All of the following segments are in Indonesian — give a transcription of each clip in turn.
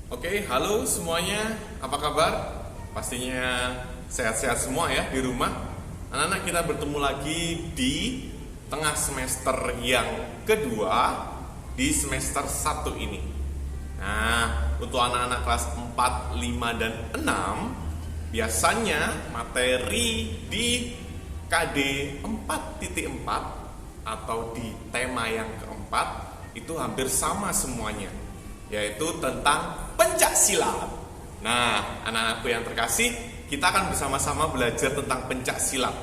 Oke, halo semuanya, apa kabar? Pastinya sehat-sehat semua ya di rumah. Anak-anak, kita bertemu lagi di tengah semester yang kedua di semester 1 ini. Nah, untuk anak-anak kelas 4, 5, dan 6, biasanya materi di KD 4.4 atau di tema yang keempat itu hampir sama semuanya, yaitu tentang pencak silat. Nah, anak-anakku yang terkasih, kita akan bersama-sama belajar tentang pencak silat.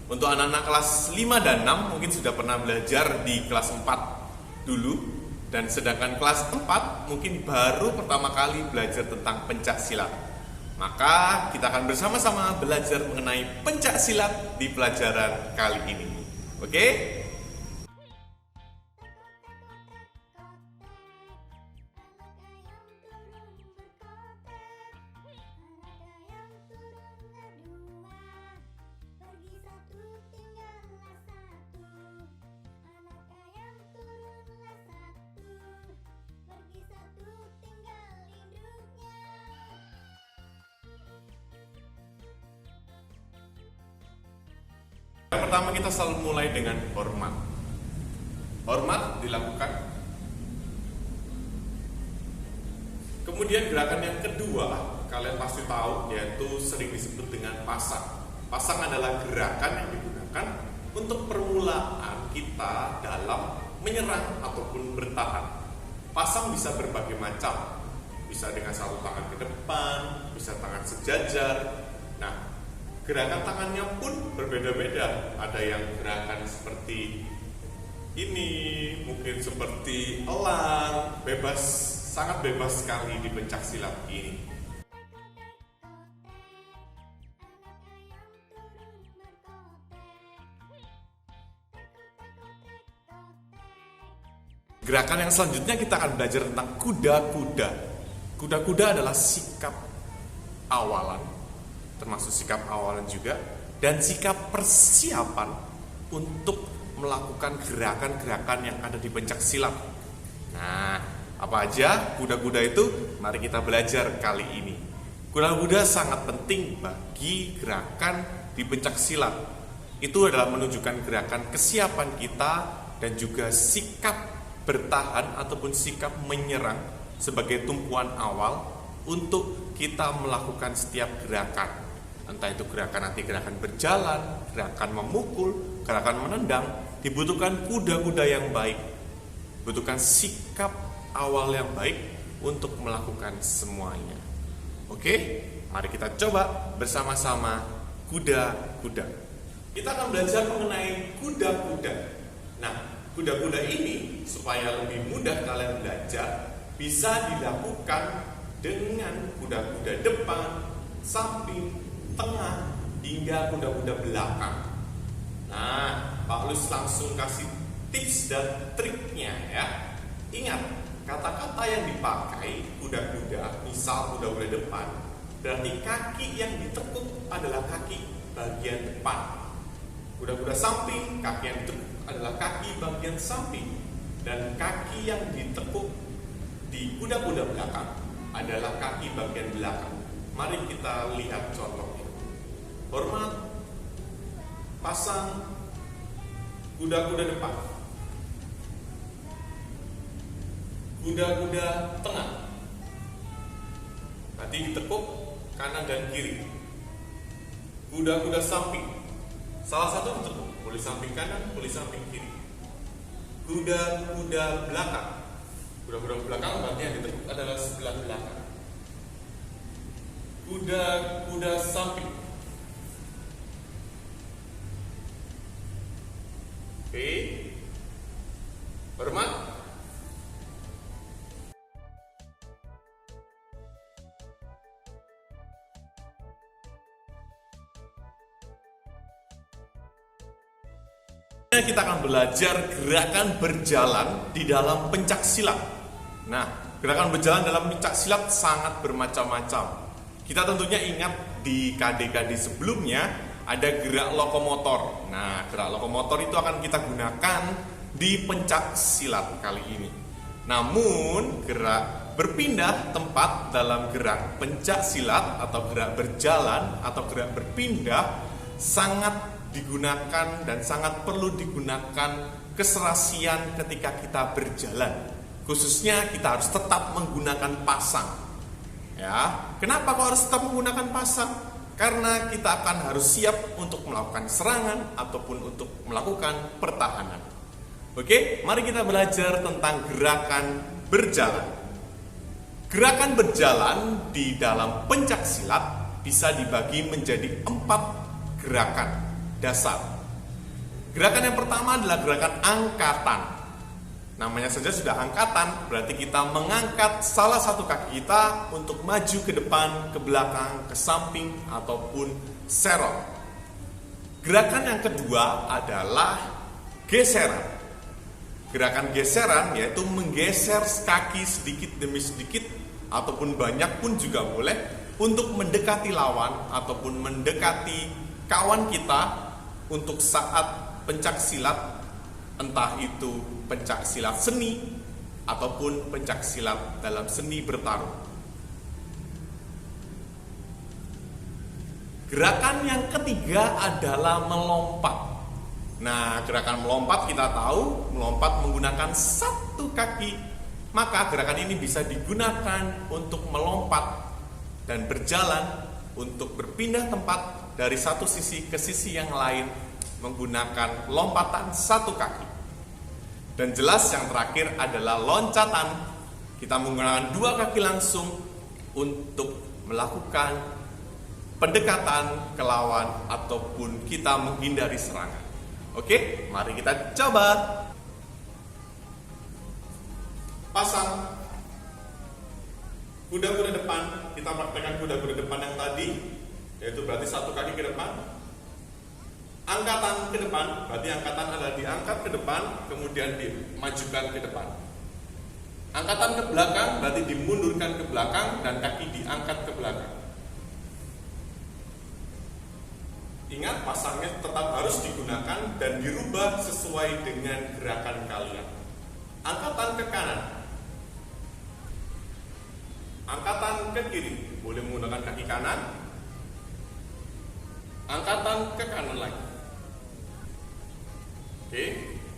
Untuk anak-anak kelas 5 dan 6 mungkin sudah pernah belajar di kelas 4 dulu, dan sedangkan kelas 4 mungkin baru pertama kali belajar tentang pencak silat. Maka kita akan bersama-sama belajar mengenai pencak silat di pelajaran kali ini. Oke? Yang pertama, kita selalu mulai dengan hormat. Hormat dilakukan. Kemudian gerakan yang kedua, kalian pasti tahu, yaitu sering disebut dengan pasang. Pasang adalah gerakan yang digunakan untuk permulaan kita dalam menyerang ataupun bertahan. Pasang bisa berbagai macam. Bisa dengan satu tangan ke depan, bisa tangan sejajar. Nah, gerakan tangannya pun berbeda-beda. Ada yang gerakan seperti ini, mungkin seperti elang, bebas, sangat bebas sekali di pencak silat ini. Gerakan yang selanjutnya kita akan belajar tentang kuda-kuda. Kuda-kuda adalah sikap awalan, termasuk sikap awalan juga, dan sikap persiapan untuk melakukan gerakan-gerakan yang ada di pencak silat. Nah, apa aja kuda-kuda itu? Mari kita belajar kali ini. Kuda-kuda sangat penting bagi gerakan di pencak silat. Itu adalah menunjukkan gerakan kesiapan kita dan juga sikap bertahan ataupun sikap menyerang sebagai tumpuan awal untuk kita melakukan setiap gerakan. Entah itu gerakan nanti gerakan berjalan, gerakan memukul, gerakan menendang, dibutuhkan kuda-kuda yang baik. Dibutuhkan sikap awal yang baik untuk melakukan semuanya. Oke, mari kita coba bersama-sama kuda-kuda. Kita akan belajar mengenai kuda-kuda. Nah, kuda-kuda ini supaya lebih mudah kalian belajar, bisa dilakukan dengan kuda-kuda depan, samping, tengah, hingga kuda-kuda belakang. Nah, Pak Lus langsung kasih tips dan triknya ya. Ingat, kata-kata yang dipakai kuda-kuda, misal kuda-kuda depan, berarti kaki yang ditekuk adalah kaki bagian depan. Kuda-kuda samping, kaki yang ditekuk adalah kaki bagian samping. Dan kaki yang ditekuk di kuda-kuda belakang adalah kaki bagian belakang. Mari kita lihat contohnya. Hormat, pasang, kuda-kuda depan, kuda-kuda tengah, nanti ditekuk kanan dan kiri. Kuda-kuda samping, salah satu ditekuk, boleh samping kanan, boleh samping kiri. Kuda-kuda belakang, kuda-kuda belakang berarti yang ditekuk adalah sebelah belakang. Kuda-kuda samping. Oke, hormat. Kita akan belajar gerakan berjalan di dalam pencak silat. Nah, gerakan berjalan dalam pencak silat sangat bermacam-macam. Kita tentunya ingat di KD-KD sebelumnya ada gerak lokomotor. Nah, gerak lokomotor itu akan kita gunakan di pencak silat kali ini. Namun gerak berpindah tempat dalam gerak pencak silat atau gerak berjalan atau gerak berpindah sangat digunakan dan sangat perlu digunakan keserasian ketika kita berjalan. Khususnya kita harus tetap menggunakan pasang. Ya, kenapa kok harus tetap menggunakan pasang? Karena kita akan harus siap untuk melakukan serangan ataupun untuk melakukan pertahanan. Oke, mari kita belajar tentang gerakan berjalan. Gerakan berjalan di dalam pencak silat bisa dibagi menjadi 4 gerakan dasar. Gerakan yang pertama adalah gerakan angkatan. Namanya saja sudah angkatan, berarti kita mengangkat salah satu kaki kita untuk maju ke depan, ke belakang, ke samping, ataupun serong. Gerakan yang kedua adalah geseran. Gerakan geseran yaitu menggeser kaki sedikit demi sedikit, ataupun banyak pun juga boleh, untuk mendekati lawan, ataupun mendekati kawan kita untuk saat pencak silat, entah itu pencak silat seni ataupun pencak silat dalam seni bertarung. Gerakan yang ketiga adalah melompat. Nah, gerakan melompat kita tahu, melompat menggunakan satu kaki. Maka gerakan ini bisa digunakan untuk melompat dan berjalan untuk berpindah tempat dari satu sisi ke sisi yang lain menggunakan lompatan satu kaki. Dan jelas yang terakhir adalah loncatan. Kita menggunakan 2 kaki langsung untuk melakukan pendekatan ke lawan ataupun kita menghindari serangan. Oke, mari kita coba. Pasang kuda-kuda depan. Kita praktekkan kuda-kuda depan yang tadi, yaitu berarti satu kaki ke depan. Angkatan ke depan, berarti angkatan adalah diangkat ke depan, kemudian dimajukan ke depan. Angkatan ke belakang, berarti dimundurkan ke belakang, dan kaki diangkat ke belakang. Ingat, pasangnya tetap harus digunakan dan dirubah sesuai dengan gerakan kalian. Angkatan ke kanan, angkatan ke kiri, boleh menggunakan kaki kanan. Angkatan ke kanan lagi. Oke,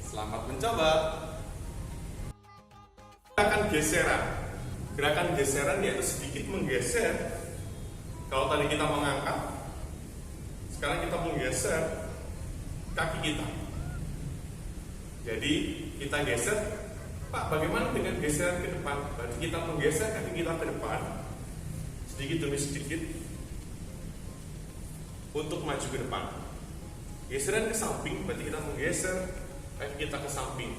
selamat mencoba. Gerakan geseran. Gerakan geseran yaitu sedikit menggeser. Kalau tadi kita mengangkat, sekarang kita menggeser kaki kita. Jadi kita geser. Pak, bagaimana dengan geseran ke depan? Berarti kita menggeser kaki kita ke depan sedikit demi sedikit untuk maju ke depan. Geseran ke samping, berarti kita menggeser kaki kita ke samping.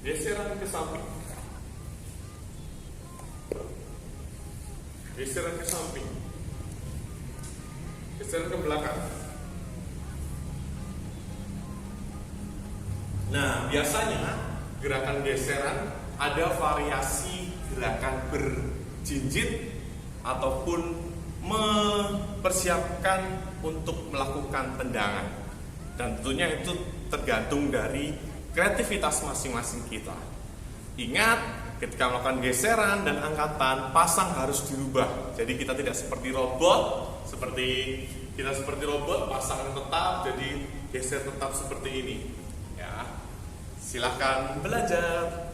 Geseran ke samping. Geseran ke samping. Geseran ke belakang. Nah, biasanya gerakan geseran ada variasi gerakan berjinjit ataupun mempersiapkan untuk melakukan tendangan, dan tentunya itu tergantung dari kreativitas masing-masing kita. Ingat, ketika melakukan geseran dan angkatan, pasang harus dirubah. Jadi kita tidak seperti robot, pasang tetap, jadi geser tetap seperti ini. Ya, silahkan belajar.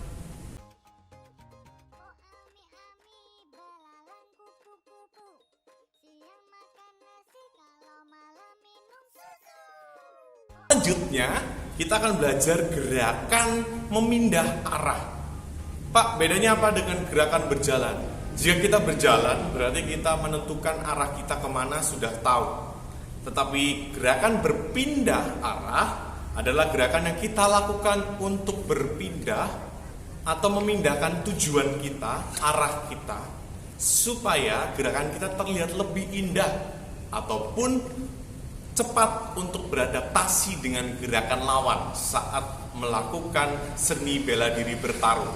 Selanjutnya, kita akan belajar gerakan memindah arah. Pak, bedanya apa dengan gerakan berjalan? Jika kita berjalan, berarti kita menentukan arah kita kemana sudah tahu. Tetapi gerakan berpindah arah adalah gerakan yang kita lakukan untuk berpindah atau memindahkan tujuan kita, arah kita, supaya gerakan kita terlihat lebih indah ataupun cepat untuk beradaptasi dengan gerakan lawan saat melakukan seni bela diri bertarung.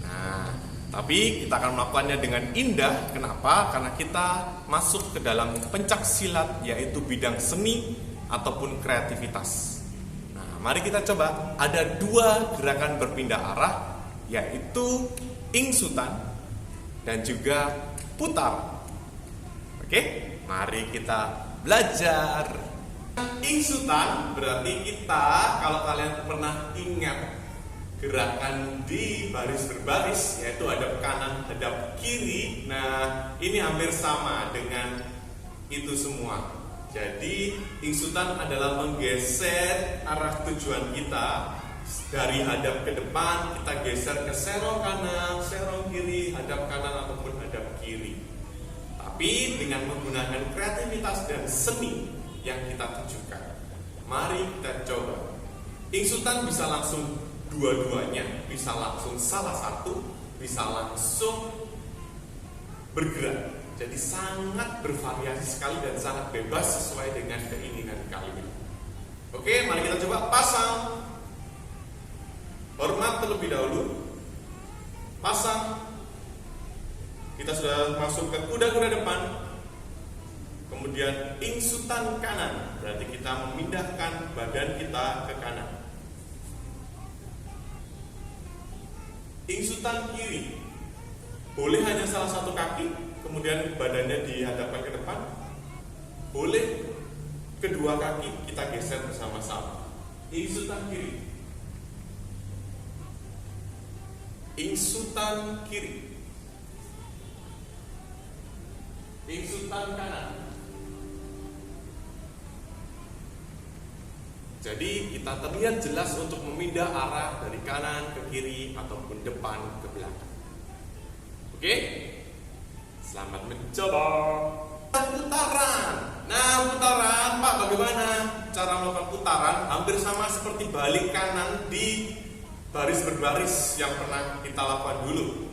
Nah, tapi kita akan melakukannya dengan indah. Kenapa? Karena kita masuk ke dalam pencak silat, yaitu bidang seni ataupun kreativitas. Nah, mari kita coba. Ada 2 gerakan berpindah arah. yaitu ingsutan dan juga putar. Oke, mari kita belajar. Ingsutan berarti kita, kalau kalian pernah ingat gerakan di baris berbaris, yaitu hadap kanan, hadap kiri. Nah, ini hampir sama dengan itu semua. Jadi, ingsutan adalah menggeser arah tujuan kita dari hadap ke depan, kita geser ke serong kanan, serong kiri, hadap kanan ataupun hadap kiri. Tapi dengan menggunakan kreativitas dan seni yang kita tunjukkan. Mari kita coba. Ingsutan bisa langsung dua-duanya, bisa langsung salah satu, bisa langsung bergerak. Jadi sangat bervariasi sekali dan sangat bebas sesuai dengan keinginan kalian. Oke, mari kita coba pasang. Hormat terlebih dahulu. Pasang. Kita sudah masuk ke kuda-kuda depan. Kemudian ingsutan kanan, berarti kita memindahkan badan kita ke kanan. Ingsutan kiri, boleh hanya salah satu kaki, kemudian badannya dihadapkan ke depan. Boleh kedua kaki kita geser bersama-sama. Ingsutan kiri. Ingsutan kiri. Ingsutan kanan. Jadi kita terlihat jelas untuk memindah arah dari kanan ke kiri ataupun depan ke belakang. Oke? Selamat mencoba. Putaran. Nah, putaran, Pak, bagaimana cara melakukan putaran? Hampir sama seperti balik kanan di baris berbaris yang pernah kita lakukan dulu.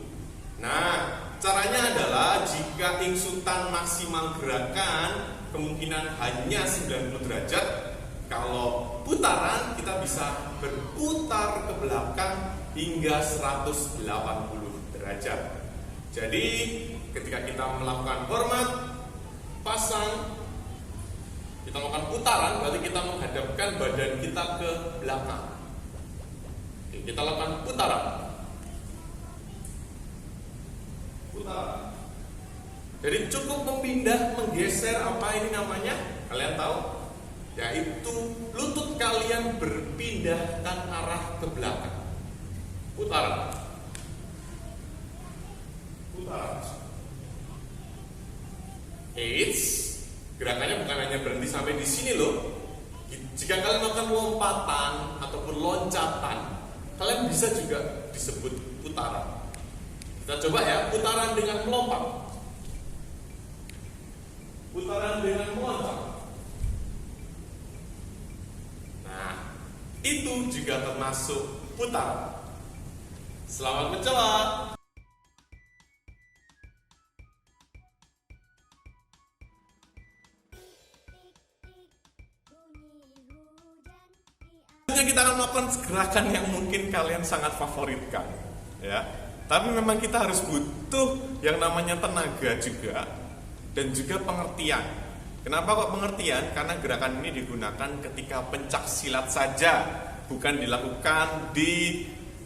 Nah, caranya adalah jika ingsutan maksimal gerakan kemungkinan hanya 90 derajat. Kalau putaran kita bisa berputar ke belakang hingga 180 derajat. Jadi ketika kita melakukan hormat, pasang, kita melakukan putaran, berarti kita menghadapkan badan kita ke belakang. Oke, kita lakukan putaran. Putaran. Jadi cukup memindah, menggeser, apa ini namanya? Kalian tahu? Yaitu lutut kalian berpindahkan arah ke belakang. Putaran. Putaran. Gerakannya bukan hanya berhenti sampai di sini loh. Jika kalian melakukan lompatan ataupun loncatan, kalian bisa juga disebut putaran. Kita coba ya, putaran dengan melompat. Putaran dengan meloncat. Itu juga termasuk putaran. Selamat mencoba. Selanjutnya kita akan melakukan gerakan yang mungkin kalian sangat favoritkan, ya. Tapi memang kita harus butuh yang namanya tenaga juga dan juga pengertian. Kenapa kok pengertian? Karena gerakan ini digunakan ketika pencak silat saja, bukan dilakukan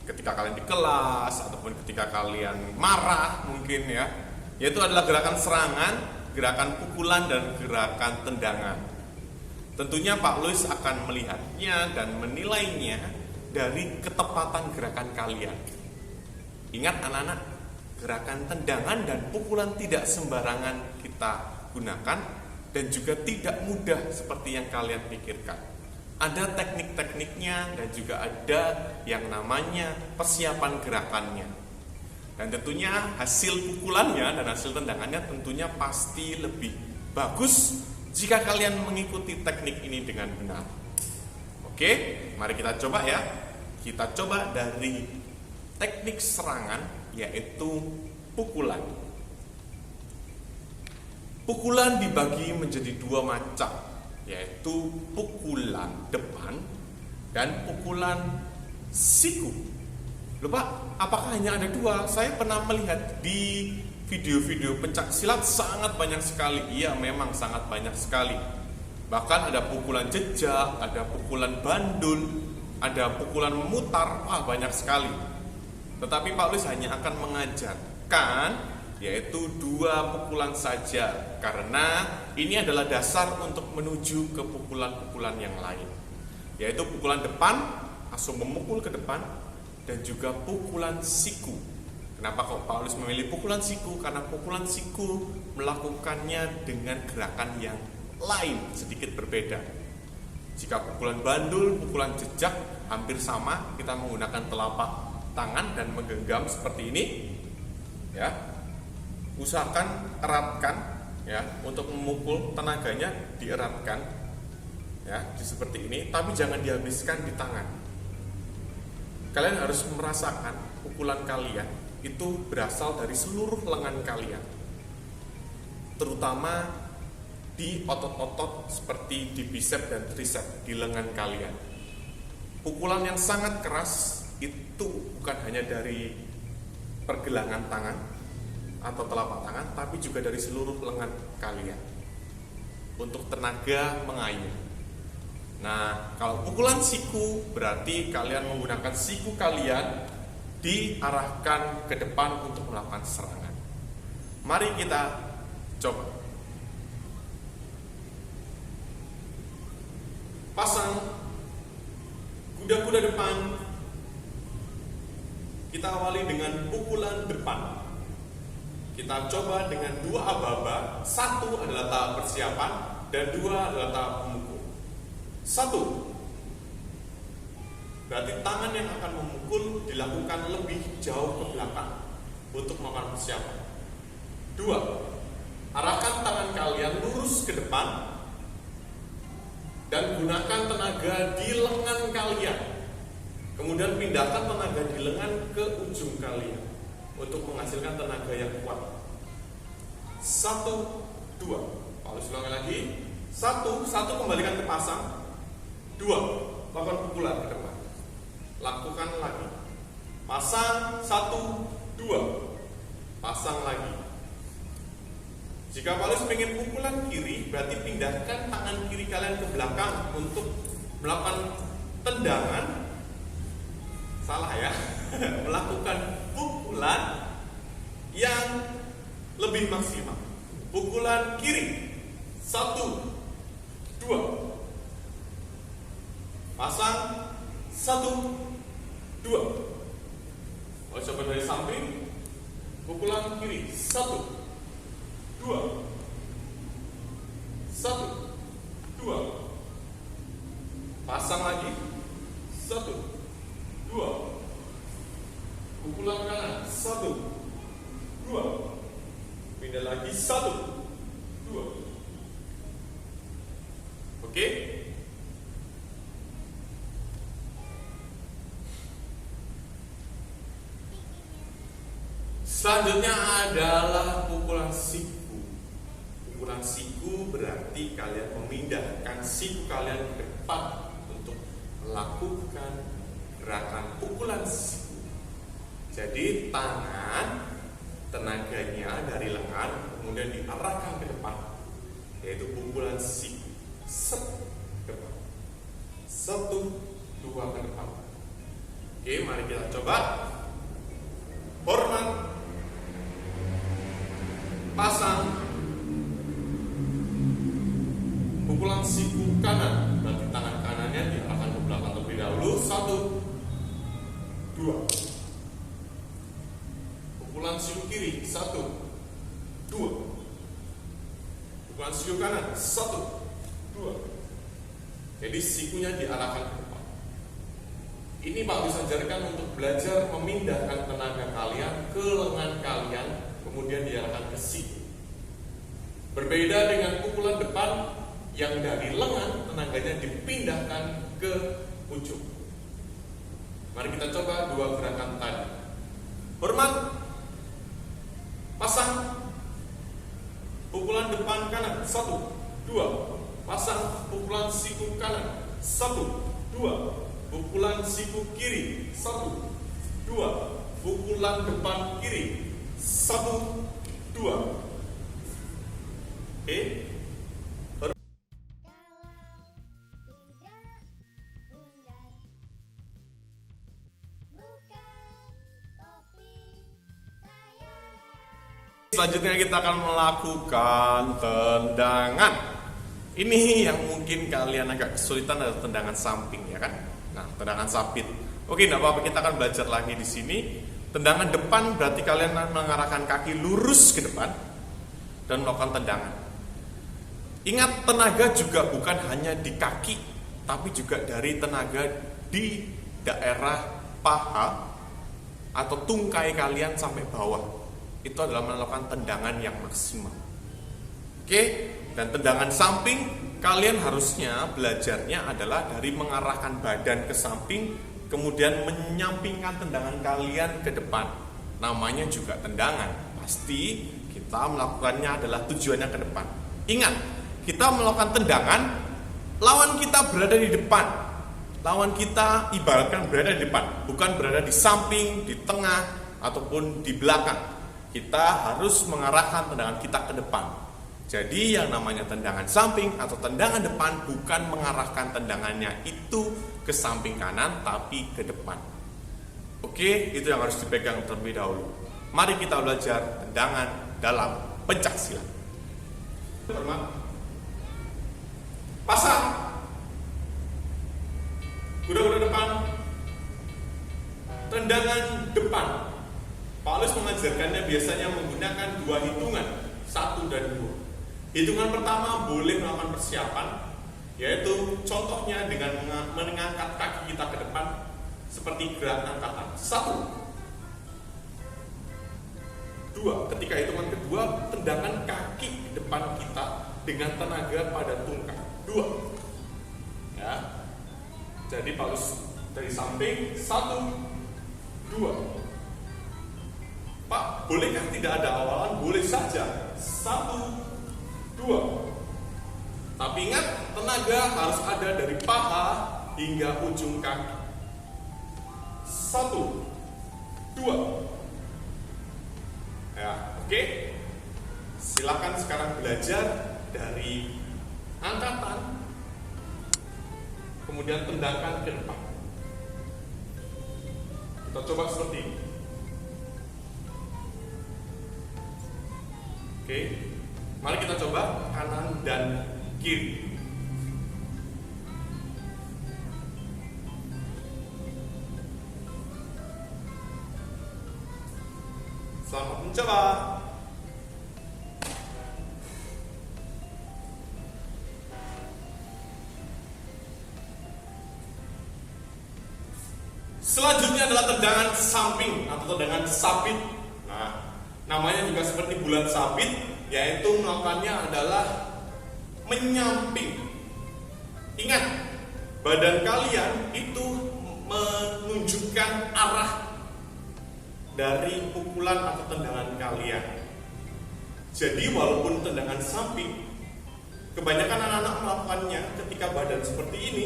ketika kalian di kelas ataupun ketika kalian marah mungkin ya. Yaitu adalah gerakan serangan, gerakan pukulan dan gerakan tendangan. Tentunya Pak Luis akan melihatnya dan menilainya dari ketepatan gerakan kalian. Ingat anak-anak, gerakan tendangan dan pukulan tidak sembarangan kita gunakan dan juga tidak mudah seperti yang kalian pikirkan. Ada teknik-tekniknya dan juga ada yang namanya persiapan gerakannya. Dan tentunya hasil pukulannya dan hasil tendangannya tentunya pasti lebih bagus jika kalian mengikuti teknik ini dengan benar. Oke, mari kita coba ya. Kita coba dari teknik serangan, yaitu pukulan. Pukulan dibagi menjadi dua macam, yaitu pukulan depan dan pukulan siku. Loh Pak, apakah hanya ada dua? Saya pernah melihat di video-video pencak silat sangat banyak sekali. Iya, memang sangat banyak sekali. Bahkan ada pukulan jejak, ada pukulan bandul, ada pukulan memutar, banyak sekali. Tetapi Paulus hanya akan mengajarkan yaitu 2 pukulan saja, karena ini adalah dasar untuk menuju ke pukulan-pukulan yang lain, yaitu pukulan depan, langsung memukul ke depan, dan juga pukulan siku. Kenapa kok Paulus memilih pukulan siku? Karena pukulan siku melakukannya dengan gerakan yang lain, sedikit berbeda. Jika pukulan bandul, pukulan jejak hampir sama, kita menggunakan telapak tangan dan menggenggam seperti ini, ya. Usahakan eratkan, ya, untuk memukul tenaganya dieratkan, ya, seperti ini. Tapi jangan dihabiskan di tangan. Kalian harus merasakan pukulan kalian itu berasal dari seluruh lengan kalian, terutama di otot-otot seperti di bicep dan tricep di lengan kalian. Pukulan yang sangat keras itu bukan hanya dari pergelangan tangan atau telapak tangan, tapi juga dari seluruh lengan kalian untuk tenaga mengayuh. Nah, kalau pukulan siku berarti kalian menggunakan siku kalian diarahkan ke depan untuk melakukan serangan. Mari kita coba. Pasang kuda-kuda depan. Kita awali dengan pukulan depan. Kita coba dengan 2 aba-aba. 1 adalah tahap persiapan dan 2 adalah tahap memukul. 1, berarti tangan yang akan memukul dilakukan lebih jauh ke belakang untuk melakukan persiapan. 2, arahkan tangan kalian lurus ke depan dan gunakan tenaga di lengan kalian. Kemudian pindahkan tenaga di lengan ke ujung kalian untuk menghasilkan tenaga yang kuat. 1, 2. Paulus ulangi lagi. 1 kembalikan ke pasang. 2, lakukan pukulan ke depan. Lakukan lagi. Pasang 1, 2. Pasang lagi. Jika Paulus ingin pukulan kiri, berarti pindahkan tangan kiri kalian ke belakang untuk melakukan tendangan. Salah ya. Melakukan pukulan yang lebih maksimal. Pukulan kiri. 1, 2. Pasang 1, 2. Kalau coba dari samping, pukulan kiri 1, 2. 1, 2. Pasang lagi 1, 2. Pukulan kanan 1, 2. Pindah lagi 1, 2. Oke? Selanjutnya adalah pukulan siku. Pukulan siku berarti kalian memindahkan siku kalian ke depan untuk melakukan gerakan pukulan siku. Jadi tangan tenaganya dari lengan kemudian diarahkan ke depan, yaitu pukulan siku. Set ke depan. 1, 2 ke depan. Oke, mari kita coba. Hormat. Pasang. Pukulan siku kanan, berarti tangan kanannya diarahkan ke belakang terlebih dahulu. 1, 2. Pukulan siku kiri 1, 2. Pukulan siku kanan 1, 2. Jadi sikunya diarahkan ke depan. Ini Pak bisa ajarkan untuk belajar memindahkan tenaga kalian ke lengan kalian, kemudian diarahkan ke siku. Berbeda dengan pukulan depan yang dari lengan tenaganya dipindahkan ke ujung. Mari kita coba 2 gerakan tadi. Hormat. Pasang. Pukulan depan kanan 1, 2. Pasang pukulan siku kanan 1, 2. Pukulan siku kiri 1, 2. Pukulan depan kiri 1, 2. Oke. selanjutnya kita akan melakukan tendangan. Ini yang mungkin kalian agak kesulitan adalah tendangan samping, ya kan? Nah, tendangan sabit. Oke, tidak apa-apa, kita akan belajar lagi di sini. Tendangan depan berarti kalian mengarahkan kaki lurus ke depan dan melakukan tendangan. Ingat, tenaga juga bukan hanya di kaki, tapi juga dari tenaga di daerah paha atau tungkai kalian sampai bawah. Itu adalah melakukan tendangan yang maksimal. Oke, dan tendangan samping kalian harusnya belajarnya adalah dari mengarahkan badan ke samping, kemudian menyampingkan tendangan kalian ke depan. Namanya juga tendangan. Pasti kita melakukannya adalah tujuannya ke depan. Ingat, kita melakukan tendangan, lawan kita berada di depan. Lawan kita ibaratkan berada di depan, bukan berada di samping, di tengah, ataupun di belakang. Kita harus mengarahkan tendangan kita ke depan. Jadi yang namanya tendangan samping atau tendangan depan bukan mengarahkan tendangannya itu ke samping kanan, tapi ke depan. Oke, itu yang harus dipegang terlebih dahulu. Mari kita belajar tendangan dalam pencaksilat. Pasang. Kuda-kuda depan. Tendangan depan. Paulus mengajarkannya biasanya menggunakan dua hitungan, 1 dan 2. Hitungan pertama boleh melakukan persiapan, yaitu contohnya dengan mengangkat kaki kita ke depan seperti gerak angkatan. 1, 2. Ketika hitungan kedua, tendangan kaki di depan kita dengan tenaga pada tungkai. 2. Ya. Jadi Paulus dari samping 1, 2. Pak, bolehkah tidak ada awalan? Boleh saja. 1, 2. Tapi ingat, tenaga harus ada dari paha hingga ujung kaki. 1, 2. Ya, oke. Silakan sekarang belajar dari angkatan, kemudian tendangkan ke depan. Kita coba seperti ini. Oke, mari kita coba kanan dan kiri. Selamat mencoba. Selanjutnya adalah tendangan samping atau tendangan sabit. Nah, namanya juga seperti bulan sabit, yaitu melakukannya adalah menyamping. Ingat, badan kalian itu menunjukkan arah dari pukulan atau tendangan kalian. Jadi walaupun tendangan samping, kebanyakan anak-anak melakukannya ketika badan seperti ini.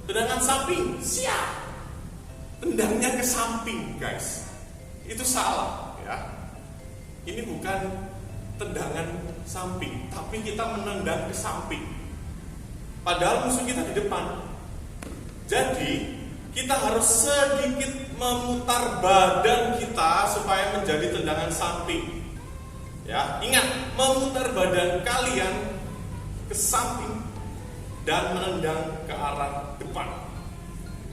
Tendangan samping, siap. Tendangnya ke samping, guys. Itu salah, ya. Ini bukan tendangan samping, tapi kita menendang ke samping. Padahal musuh kita di depan. Jadi kita harus sedikit memutar badan kita supaya menjadi tendangan samping. Ya, ingat, memutar badan kalian ke samping dan menendang ke arah depan.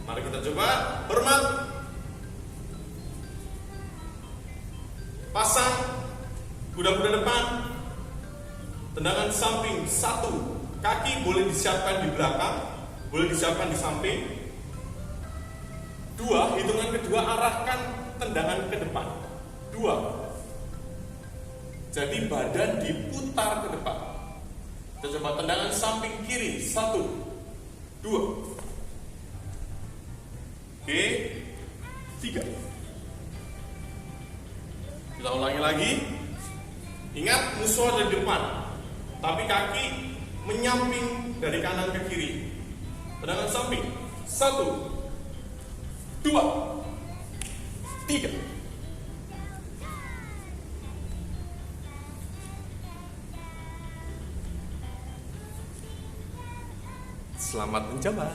Mari kita coba. Hormat. Pasang. Kuda-kuda depan. Tendangan samping 1. Kaki boleh disiapkan di belakang, boleh disiapkan di samping. 2. Hitungan kedua, arahkan tendangan ke depan. 2. Jadi badan diputar ke depan. Kita coba tendangan samping kiri. 1, 2. Oke, 3. Kita ulangi lagi. Ingat, musuh ada di depan, tapi kaki menyamping dari kanan ke kiri. Tendangan samping. 1, 2, 3. Selamat mencoba.